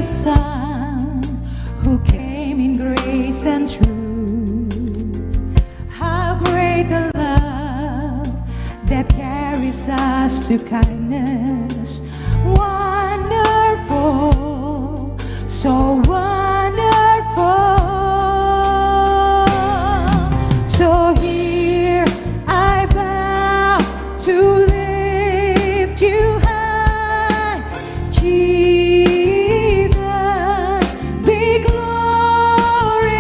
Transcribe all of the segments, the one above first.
Son who came in grace and truth. How great the love that carries us to kindness. Wonderful, so wonderful. So here I bow to lift you high, Jesus, be glorified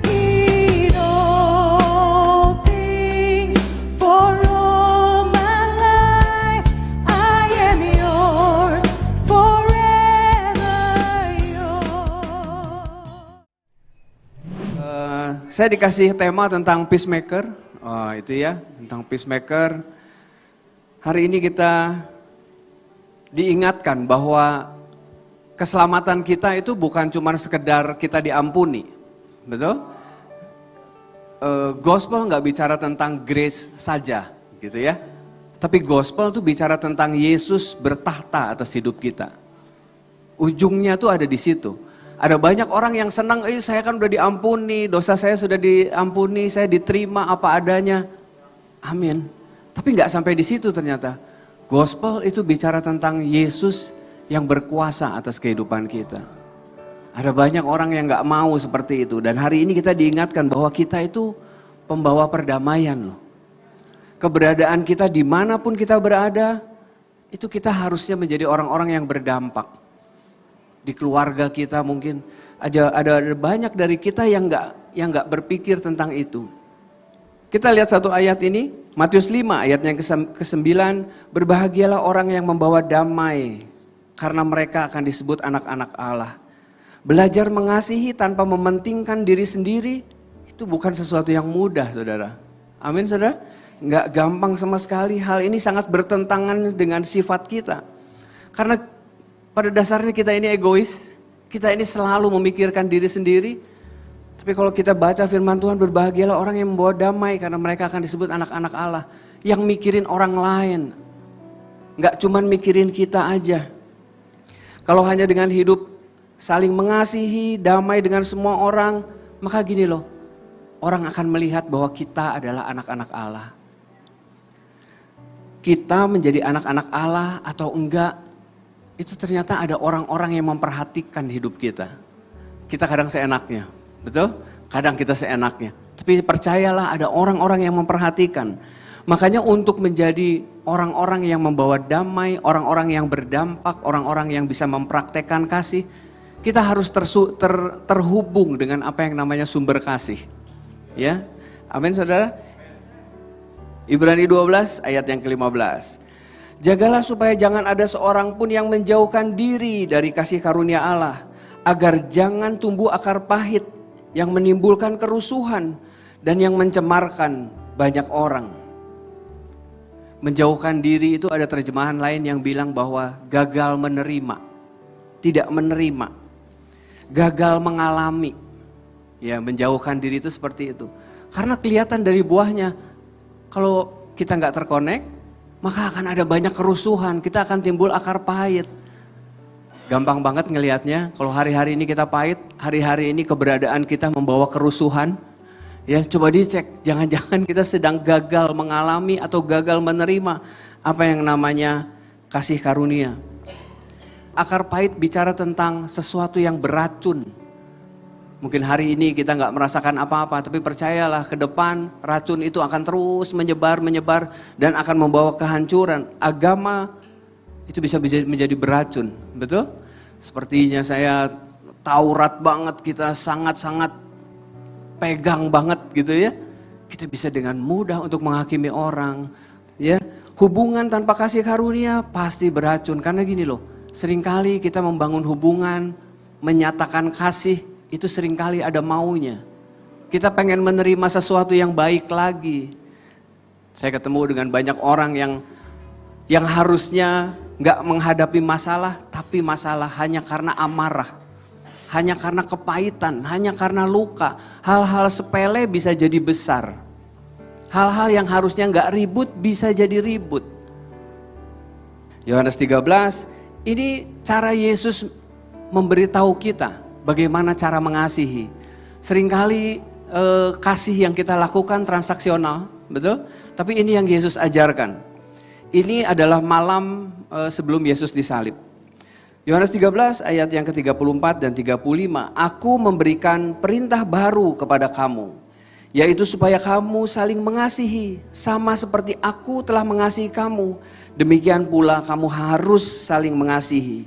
in all things. For all my life I am yours, forever yours. Saya dikasih tema tentang peacemaker. Oh, itu ya, tentang peacemaker. Hari ini kita diingatkan bahwa keselamatan kita itu bukan cuma sekedar kita diampuni. Betul? Gospel nggak bicara tentang grace saja, gitu ya. Tapi gospel itu bicara tentang Yesus bertahta atas hidup kita. Ujungnya tuh ada di situ. Ada banyak orang yang senang, saya kan udah diampuni, dosa saya sudah diampuni, saya diterima apa adanya. Amin. Tapi nggak sampai di situ ternyata. Gospel itu bicara tentang Yesus yang berkuasa atas kehidupan kita. Ada banyak orang yang nggak mau seperti itu. Dan hari ini kita diingatkan bahwa kita itu pembawa perdamaian loh. Keberadaan kita dimanapun kita berada, itu kita harusnya menjadi orang-orang yang berdampak. Di keluarga kita mungkin ada banyak dari kita yang nggak berpikir tentang itu. Kita lihat satu ayat ini, Matius 5 ayat yang ke-9, berbahagialah orang yang membawa damai karena mereka akan disebut anak-anak Allah. Belajar mengasihi tanpa mementingkan diri sendiri itu bukan sesuatu yang mudah, Saudara. Amin, Saudara? Nggak gampang sama sekali. Hal ini sangat bertentangan dengan sifat kita. Karena pada dasarnya kita ini egois, kita ini selalu memikirkan diri sendiri. Tapi kalau kita baca firman Tuhan, berbahagialah orang yang membawa damai karena mereka akan disebut anak-anak Allah. Yang mikirin orang lain, gak cuman mikirin kita aja. Kalau hanya dengan hidup saling mengasihi, damai dengan semua orang, maka gini loh, orang akan melihat bahwa kita adalah anak-anak Allah. Kita menjadi anak-anak Allah atau enggak, itu ternyata ada orang-orang yang memperhatikan hidup kita. Kita kadang seenaknya, betul? Kadang kita seenaknya. Tapi percayalah ada orang-orang yang memperhatikan. Makanya untuk menjadi orang-orang yang membawa damai, orang-orang yang berdampak, orang-orang yang bisa mempraktekkan kasih, kita harus terhubung dengan apa yang namanya sumber kasih. Ya, amin saudara? Ibrani 12 ayat yang ke-15. Jagalah supaya jangan ada seorang pun yang menjauhkan diri dari kasih karunia Allah, agar jangan tumbuh akar pahit yang menimbulkan kerusuhan dan yang mencemarkan banyak orang. Menjauhkan diri itu ada terjemahan lain yang bilang bahwa gagal menerima, tidak menerima, gagal mengalami. Ya, menjauhkan diri itu seperti itu. Karena kelihatan dari buahnya, kalau kita nggak terkonek, maka akan ada banyak kerusuhan, kita akan timbul akar pahit. Gampang banget ngelihatnya, kalau hari-hari ini kita pahit, hari-hari ini keberadaan kita membawa kerusuhan. Ya, coba dicek, jangan-jangan kita sedang gagal mengalami atau gagal menerima apa yang namanya kasih karunia. Akar pahit bicara tentang sesuatu yang beracun. Mungkin hari ini kita nggak merasakan apa-apa, tapi percayalah ke depan racun itu akan terus menyebar dan akan membawa kehancuran. Agama itu bisa menjadi beracun, betul? Sepertinya saya Taurat banget, kita sangat-sangat pegang banget gitu ya. Kita bisa dengan mudah untuk menghakimi orang, ya. Hubungan tanpa kasih karunia pasti beracun, karena gini loh, seringkali kita membangun hubungan, menyatakan kasih, itu seringkali ada maunya. Kita pengen menerima sesuatu yang baik lagi. Saya ketemu dengan banyak orang yang harusnya gak menghadapi masalah, tapi masalah hanya karena amarah. Hanya karena kepahitan, hanya karena luka. Hal-hal sepele bisa jadi besar. Hal-hal yang harusnya gak ribut bisa jadi ribut. Yohanes 13, ini cara Yesus memberitahu kita bagaimana cara mengasihi. Seringkali kasih yang kita lakukan transaksional, betul? Tapi ini yang Yesus ajarkan. Ini adalah malam sebelum Yesus disalib. Yohanes 13 ayat yang ke-34 dan 35. Aku memberikan perintah baru kepada kamu, yaitu supaya kamu saling mengasihi, sama seperti aku telah mengasihi kamu. Demikian pula kamu harus saling mengasihi.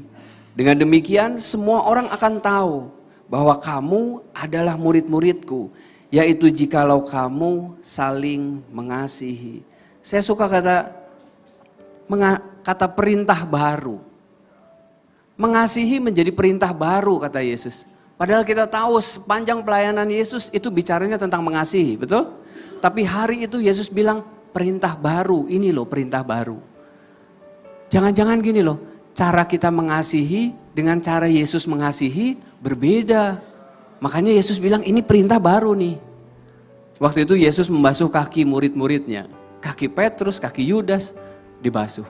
Dengan demikian semua orang akan tahu bahwa kamu adalah murid-muridku, yaitu jikalau kamu saling mengasihi. Saya suka kata perintah baru. Mengasihi menjadi perintah baru kata Yesus. Padahal kita tahu sepanjang pelayanan Yesus itu bicaranya tentang mengasihi, betul? Tapi hari itu Yesus bilang perintah baru, ini loh perintah baru. Jangan-jangan gini loh, cara kita mengasihi dengan cara Yesus mengasihi berbeda. Makanya Yesus bilang ini perintah baru nih. Waktu itu Yesus membasuh kaki murid-muridnya. Kaki Petrus, kaki Yudas dibasuh.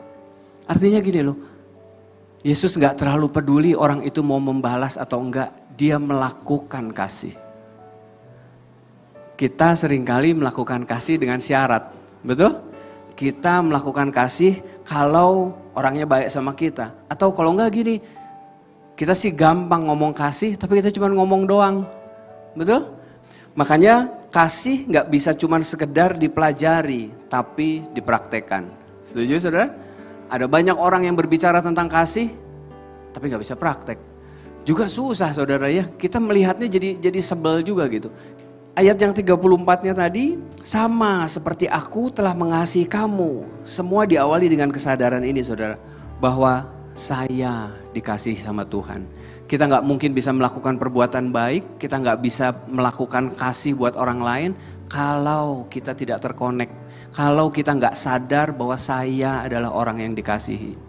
Artinya gini loh, Yesus gak terlalu peduli orang itu mau membalas atau enggak. Dia melakukan kasih. Kita seringkali melakukan kasih dengan syarat. Betul? Kita melakukan kasih kalau orangnya baik sama kita. Atau kalau enggak gini, kita sih gampang ngomong kasih tapi kita cuma ngomong doang. Betul? Makanya kasih gak bisa cuma sekedar dipelajari tapi dipraktekkan. Setuju saudara? Ada banyak orang yang berbicara tentang kasih, tapi gak bisa praktek. Juga susah saudara ya, kita melihatnya jadi sebel juga gitu. Ayat yang 34-nya tadi, sama seperti aku telah mengasihi kamu. Semua diawali dengan kesadaran ini saudara, bahwa saya dikasihi sama Tuhan. Kita gak mungkin bisa melakukan perbuatan baik, kita gak bisa melakukan kasih buat orang lain, kalau kita tidak terkonek. Kalau kita nggak sadar bahwa saya adalah orang yang dikasihi.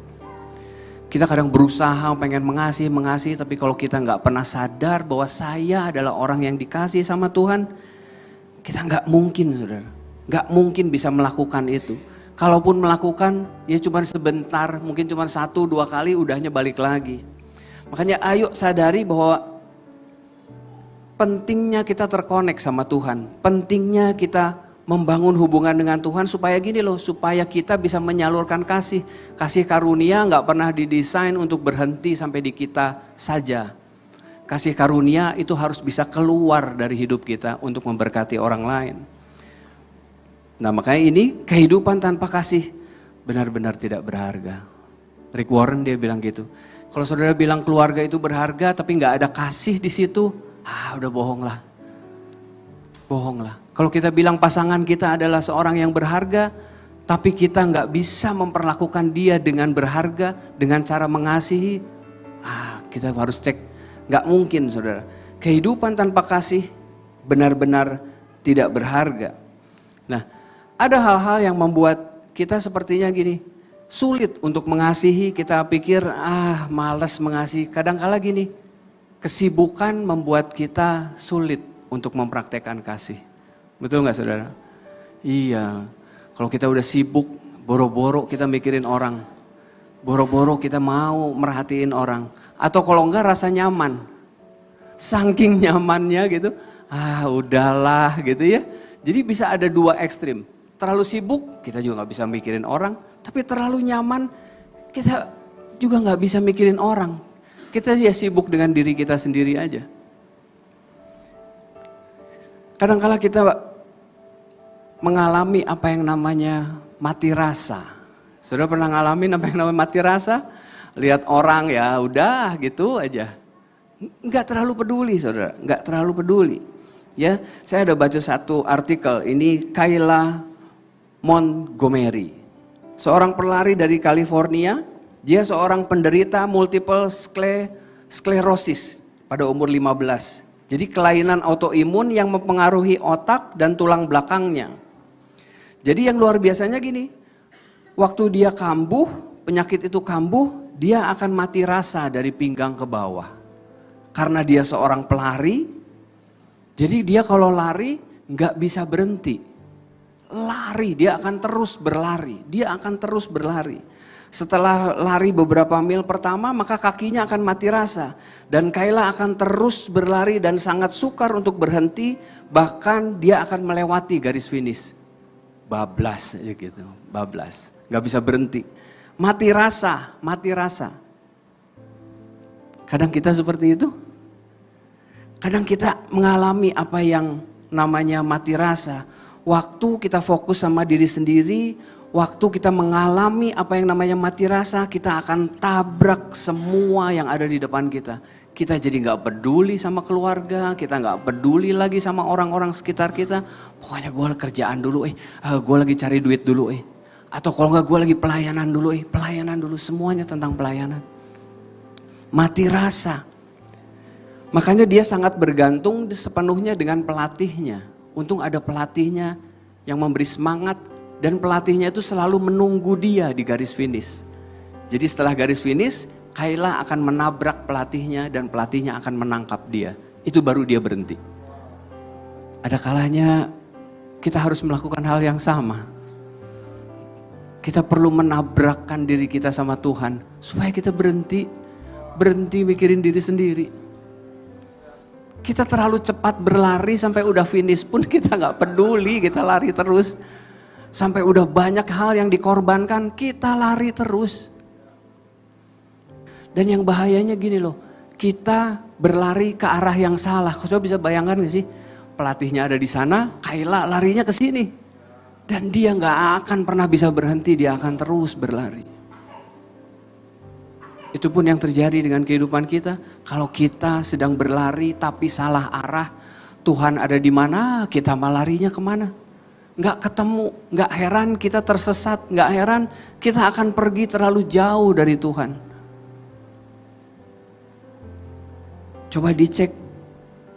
Kita kadang berusaha pengen mengasihi, tapi kalau kita nggak pernah sadar bahwa saya adalah orang yang dikasihi sama Tuhan, kita nggak mungkin saudara, nggak mungkin bisa melakukan itu. Kalaupun melakukan, ya cuma sebentar, mungkin cuma 1-2 kali udahnya balik lagi. Makanya ayo sadari bahwa pentingnya kita terkonek sama Tuhan, pentingnya kita membangun hubungan dengan Tuhan supaya gini loh, supaya kita bisa menyalurkan kasih. Kasih karunia gak pernah didesain untuk berhenti sampai di kita saja. Kasih karunia itu harus bisa keluar dari hidup kita untuk memberkati orang lain. Nah makanya ini kehidupan tanpa kasih benar-benar tidak berharga. Rick Warren dia bilang gitu. Kalau saudara bilang keluarga itu berharga tapi gak ada kasih di situ, udah bohong lah. Bohong lah. Kalau kita bilang pasangan kita adalah seorang yang berharga, tapi kita nggak bisa memperlakukan dia dengan berharga, dengan cara mengasihi, kita harus cek. Nggak mungkin saudara. Kehidupan tanpa kasih benar-benar tidak berharga. Nah, ada hal-hal yang membuat kita sepertinya gini, sulit untuk mengasihi, kita pikir malas mengasihi. Kadang-kala gini, kesibukan membuat kita sulit untuk mempraktekkan kasih. Betul gak saudara? Iya, kalau kita udah sibuk, boro-boro kita mikirin orang. Boro-boro kita mau merhatiin orang. Atau kalau enggak rasa nyaman. Saking nyamannya gitu, udahlah gitu ya. Jadi bisa ada 2 ekstrim. Terlalu sibuk, kita juga gak bisa mikirin orang. Tapi terlalu nyaman, kita juga gak bisa mikirin orang. Kita ya sibuk dengan diri kita sendiri aja. Kadang-kala kita mengalami apa yang namanya mati rasa. Saudara pernah ngalamin apa yang namanya mati rasa? Lihat orang ya udah gitu aja. Enggak terlalu peduli saudara, enggak terlalu peduli. Ya, saya ada baca satu artikel, ini Kayla Montgomery. Seorang pelari dari California, dia seorang penderita multiple sclerosis pada umur 15. Jadi kelainan autoimun yang mempengaruhi otak dan tulang belakangnya. Jadi yang luar biasanya gini, waktu dia kambuh, penyakit itu kambuh, dia akan mati rasa dari pinggang ke bawah. Karena dia seorang pelari, jadi dia kalau lari nggak bisa berhenti. Lari, dia akan terus berlari, dia akan terus berlari. Setelah lari beberapa mil pertama, maka kakinya akan mati rasa. Dan Kayla akan terus berlari dan sangat sukar untuk berhenti, bahkan dia akan melewati garis finish. Bablas aja gitu, bablas. Gak bisa berhenti. Mati rasa, mati rasa. Kadang kita seperti itu. Kadang kita mengalami apa yang namanya mati rasa. Waktu kita fokus sama diri sendiri, waktu kita mengalami apa yang namanya mati rasa, kita akan tabrak semua yang ada di depan kita. Kita jadi gak peduli sama keluarga, kita gak peduli lagi sama orang-orang sekitar kita. Pokoknya gue kerjaan dulu, gue lagi cari duit dulu, Atau kalau gak gue lagi pelayanan dulu, pelayanan dulu. Semuanya tentang pelayanan. Mati rasa. Makanya dia sangat bergantung sepenuhnya dengan pelatihnya. Untung ada pelatihnya yang memberi semangat. Dan pelatihnya itu selalu menunggu dia di garis finish. Jadi setelah garis finish, Kayla akan menabrak pelatihnya dan pelatihnya akan menangkap dia. Itu baru dia berhenti. Ada kalanya kita harus melakukan hal yang sama. Kita perlu menabrakkan diri kita sama Tuhan supaya kita berhenti mikirin diri sendiri. Kita terlalu cepat berlari sampai udah finish pun kita gak peduli, kita lari terus. Sampai udah banyak hal yang dikorbankan, kita lari terus. Dan yang bahayanya gini loh, kita berlari ke arah yang salah. Coba bisa bayangkan gak sih? Pelatihnya ada di sana, Kayla larinya ke sini. Dan dia gak akan pernah bisa berhenti, dia akan terus berlari. Itu pun yang terjadi dengan kehidupan kita. Kalau kita sedang berlari tapi salah arah, Tuhan ada di mana, kita malah larinya kemana? Gak ketemu, gak heran kita tersesat, gak heran kita akan pergi terlalu jauh dari Tuhan. Coba dicek,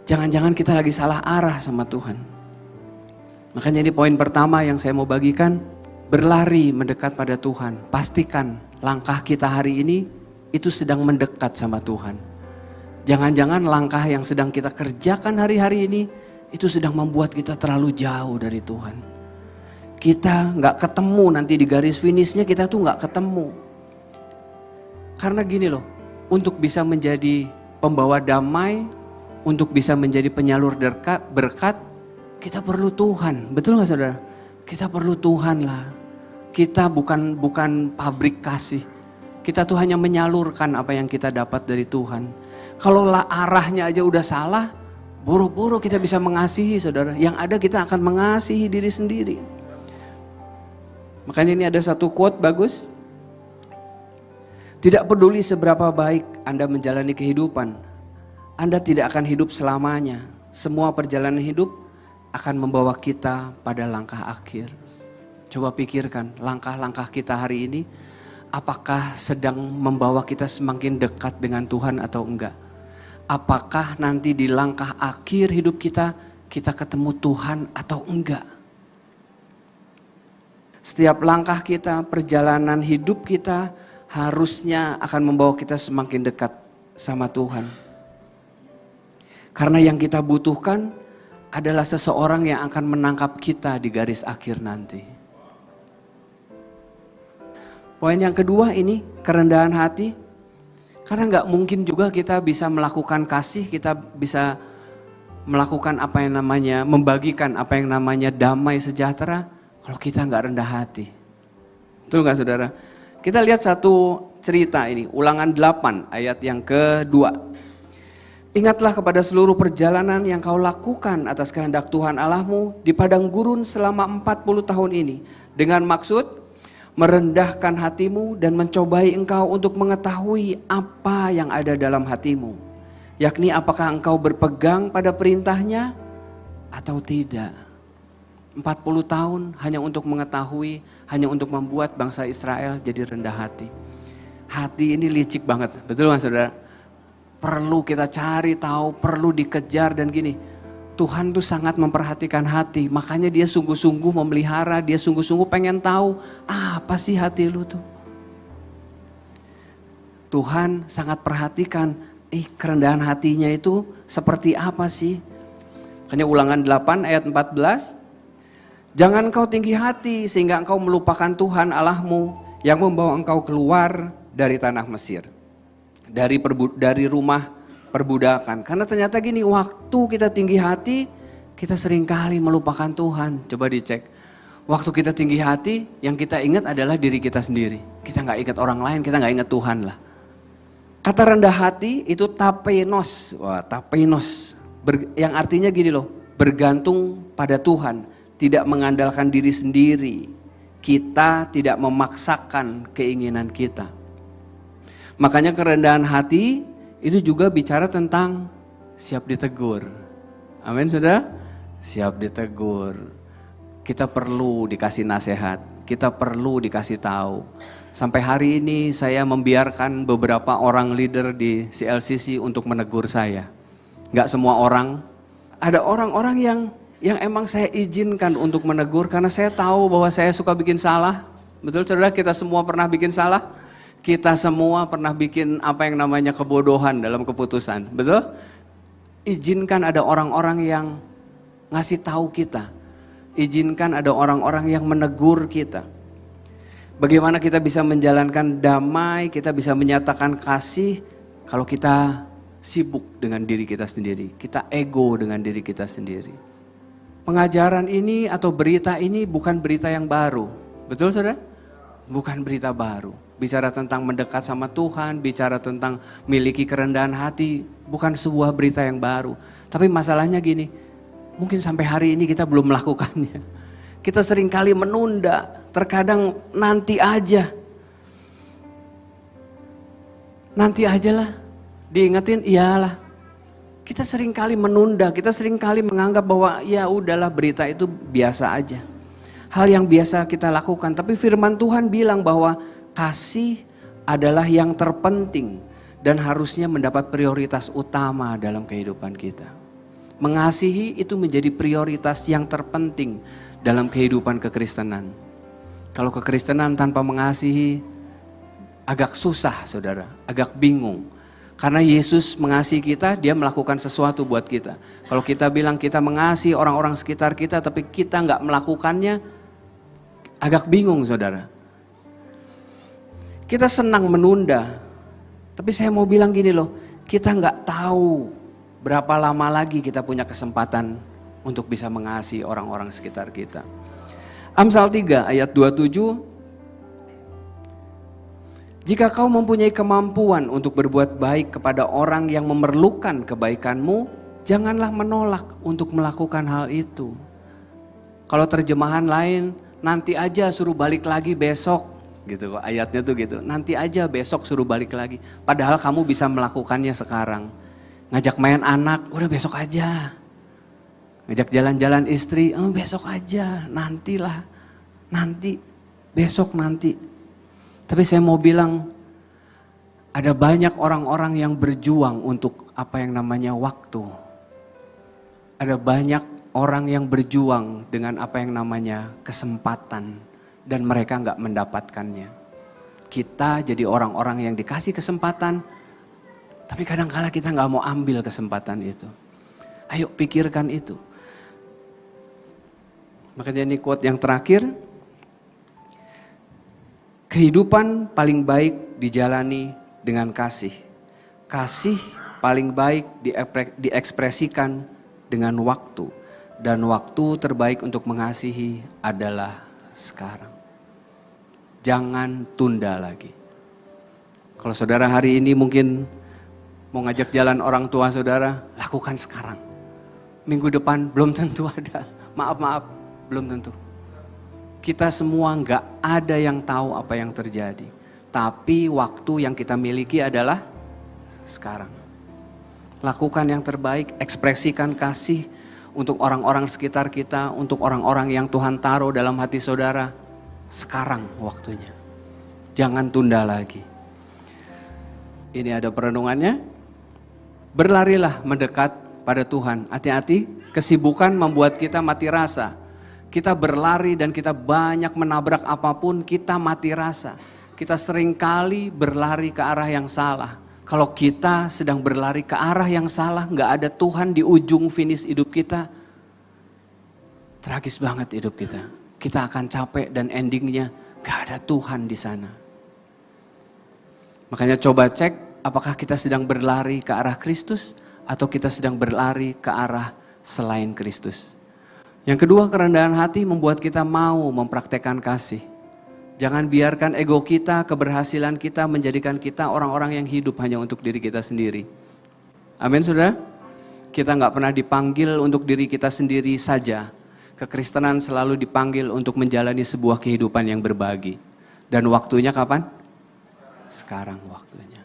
jangan-jangan kita lagi salah arah sama Tuhan. Makanya ini poin pertama yang saya mau bagikan, berlari mendekat pada Tuhan. Pastikan langkah kita hari ini itu sedang mendekat sama Tuhan. Jangan-jangan langkah yang sedang kita kerjakan hari-hari ini itu sedang membuat kita terlalu jauh dari Tuhan. Kita gak ketemu nanti di garis finishnya, kita tuh gak ketemu. Karena gini loh, untuk bisa menjadi pembawa damai, untuk bisa menjadi penyalur berkat, kita perlu Tuhan. Betul gak saudara? Kita perlu Tuhan lah. Kita bukan pabrik kasih. Kita tuh hanya menyalurkan apa yang kita dapat dari Tuhan. Kalau arahnya aja udah salah, boro-boro kita bisa mengasihi saudara. Yang ada kita akan mengasihi diri sendiri. Makanya ini ada satu quote bagus. Tidak peduli seberapa baik Anda menjalani kehidupan, Anda tidak akan hidup selamanya. Semua perjalanan hidup akan membawa kita pada langkah akhir. Coba pikirkan langkah-langkah kita hari ini, apakah sedang membawa kita semakin dekat dengan Tuhan atau enggak? Apakah nanti di langkah akhir hidup kita ketemu Tuhan atau enggak? Setiap langkah kita, perjalanan hidup kita harusnya akan membawa kita semakin dekat sama Tuhan. Karena yang kita butuhkan adalah seseorang yang akan menangkap kita di garis akhir nanti. Poin yang kedua ini, kerendahan hati. Karena gak mungkin juga kita bisa melakukan kasih, kita bisa melakukan apa yang namanya, membagikan apa yang namanya damai sejahtera, kalau kita gak rendah hati. Betul gak saudara? Kita lihat satu cerita ini, Ulangan 8 ayat yang kedua. Ingatlah kepada seluruh perjalanan yang kau lakukan atas kehendak Tuhan Allahmu di padang gurun selama 40 tahun ini. Dengan maksud merendahkan hatimu dan mencobai engkau untuk mengetahui apa yang ada dalam hatimu. Yakni apakah engkau berpegang pada perintahnya atau tidak. 40 tahun hanya untuk mengetahui, hanya untuk membuat bangsa Israel jadi rendah hati. Hati ini licik banget, betul kan saudara? Perlu kita cari tahu, perlu dikejar dan gini. Tuhan tuh sangat memperhatikan hati, makanya dia sungguh-sungguh memelihara, dia sungguh-sungguh pengen tahu apa sih hati lu tuh. Tuhan sangat perhatikan, kerendahan hatinya itu seperti apa sih? Makanya Ulangan 8 ayat 14. Jangan engkau tinggi hati sehingga engkau melupakan Tuhan Allahmu yang membawa engkau keluar dari tanah Mesir, dari rumah perbudakan. Karena ternyata gini, waktu kita tinggi hati, kita seringkali melupakan Tuhan. Coba dicek. Waktu kita tinggi hati, yang kita ingat adalah diri kita sendiri. Kita nggak ingat orang lain, kita nggak ingat Tuhan lah. Kata rendah hati itu tapenos. Wah, tapenos. Yang artinya gini loh, bergantung pada Tuhan. Tidak mengandalkan diri sendiri. Kita tidak memaksakan keinginan kita. Makanya kerendahan hati itu juga bicara tentang siap ditegur. Amin, saudara? Siap ditegur. Kita perlu dikasih nasihat, kita perlu dikasih tahu. Sampai hari ini saya membiarkan beberapa orang leader di CLCC untuk menegur saya. Enggak semua orang, ada orang-orang yang emang saya izinkan untuk menegur karena saya tahu bahwa saya suka bikin salah. Betul saudara, kita semua pernah bikin salah. Kita semua pernah bikin apa yang namanya kebodohan dalam keputusan, betul? Izinkan ada orang-orang yang ngasih tahu kita. Izinkan ada orang-orang yang menegur kita. Bagaimana kita bisa menjalankan damai, kita bisa menyatakan kasih kalau kita sibuk dengan diri kita sendiri. Kita ego dengan diri kita sendiri. Pengajaran ini atau berita ini bukan berita yang baru. Betul saudara? Bukan berita baru. Bicara tentang mendekat sama Tuhan, bicara tentang miliki kerendahan hati, bukan sebuah berita yang baru. Tapi masalahnya gini, mungkin sampai hari ini kita belum melakukannya. Kita seringkali menunda, terkadang nanti aja. Nanti aja lah, diingetin iyalah. Kita seringkali menunda, kita seringkali menganggap bahwa ya udahlah berita itu biasa aja. Hal yang biasa kita lakukan, tapi firman Tuhan bilang bahwa kasih adalah yang terpenting dan harusnya mendapat prioritas utama dalam kehidupan kita. Mengasihi itu menjadi prioritas yang terpenting dalam kehidupan kekristenan. Kalau kekristenan tanpa mengasihi agak susah saudara, agak bingung. Karena Yesus mengasihi kita, dia melakukan sesuatu buat kita. Kalau kita bilang kita mengasihi orang-orang sekitar kita tapi kita nggak melakukannya, agak bingung saudara. Kita senang menunda, tapi saya mau bilang gini loh, kita nggak tahu berapa lama lagi kita punya kesempatan untuk bisa mengasihi orang-orang sekitar kita. Amsal 3 ayat 27. Jika kau mempunyai kemampuan untuk berbuat baik kepada orang yang memerlukan kebaikanmu, janganlah menolak untuk melakukan hal itu. Kalau terjemahan lain, nanti aja suruh balik lagi besok. Gitu kok ayatnya tuh gitu. Nanti aja besok suruh balik lagi. Padahal kamu bisa melakukannya sekarang. Ngajak main anak, udah besok aja. Ngajak jalan-jalan istri, besok aja, nantilah. Nanti, besok nanti. Tapi saya mau bilang, ada banyak orang-orang yang berjuang untuk apa yang namanya waktu. Ada banyak orang yang berjuang dengan apa yang namanya kesempatan. Dan mereka nggak mendapatkannya. Kita jadi orang-orang yang dikasih kesempatan, tapi kadang-kala kita nggak mau ambil kesempatan itu. Ayo pikirkan itu. Makanya ini quote yang terakhir. Kehidupan paling baik dijalani dengan kasih. Kasih paling baik diekspresikan dengan waktu. Dan waktu terbaik untuk mengasihi adalah sekarang. Jangan tunda lagi. Kalau saudara hari ini mungkin mau ngajak jalan orang tua saudara, lakukan sekarang. Minggu depan belum tentu ada. Maaf, belum tentu. Kita semua nggak ada yang tahu apa yang terjadi. Tapi waktu yang kita miliki adalah sekarang. Lakukan yang terbaik, ekspresikan kasih untuk orang-orang sekitar kita, untuk orang-orang yang Tuhan taruh dalam hati saudara. Sekarang waktunya. Jangan tunda lagi. Ini ada perenungannya. Berlarilah mendekat pada Tuhan. Hati-hati, kesibukan membuat kita mati rasa. Kita berlari dan kita banyak menabrak apapun, kita mati rasa. Kita seringkali berlari ke arah yang salah. Kalau kita sedang berlari ke arah yang salah, nggak ada Tuhan di ujung finish hidup kita, tragis banget hidup kita. Kita akan capek dan endingnya gak ada Tuhan di sana. Makanya coba cek apakah kita sedang berlari ke arah Kristus atau kita sedang berlari ke arah selain Kristus. Yang kedua, kerendahan hati membuat kita mau mempraktekkan kasih. Jangan biarkan ego kita, keberhasilan kita menjadikan kita orang-orang yang hidup hanya untuk diri kita sendiri. Amin, saudara? Kita nggak pernah dipanggil untuk diri kita sendiri saja. Kekristenan selalu dipanggil untuk menjalani sebuah kehidupan yang berbagi. Dan waktunya kapan? Sekarang waktunya.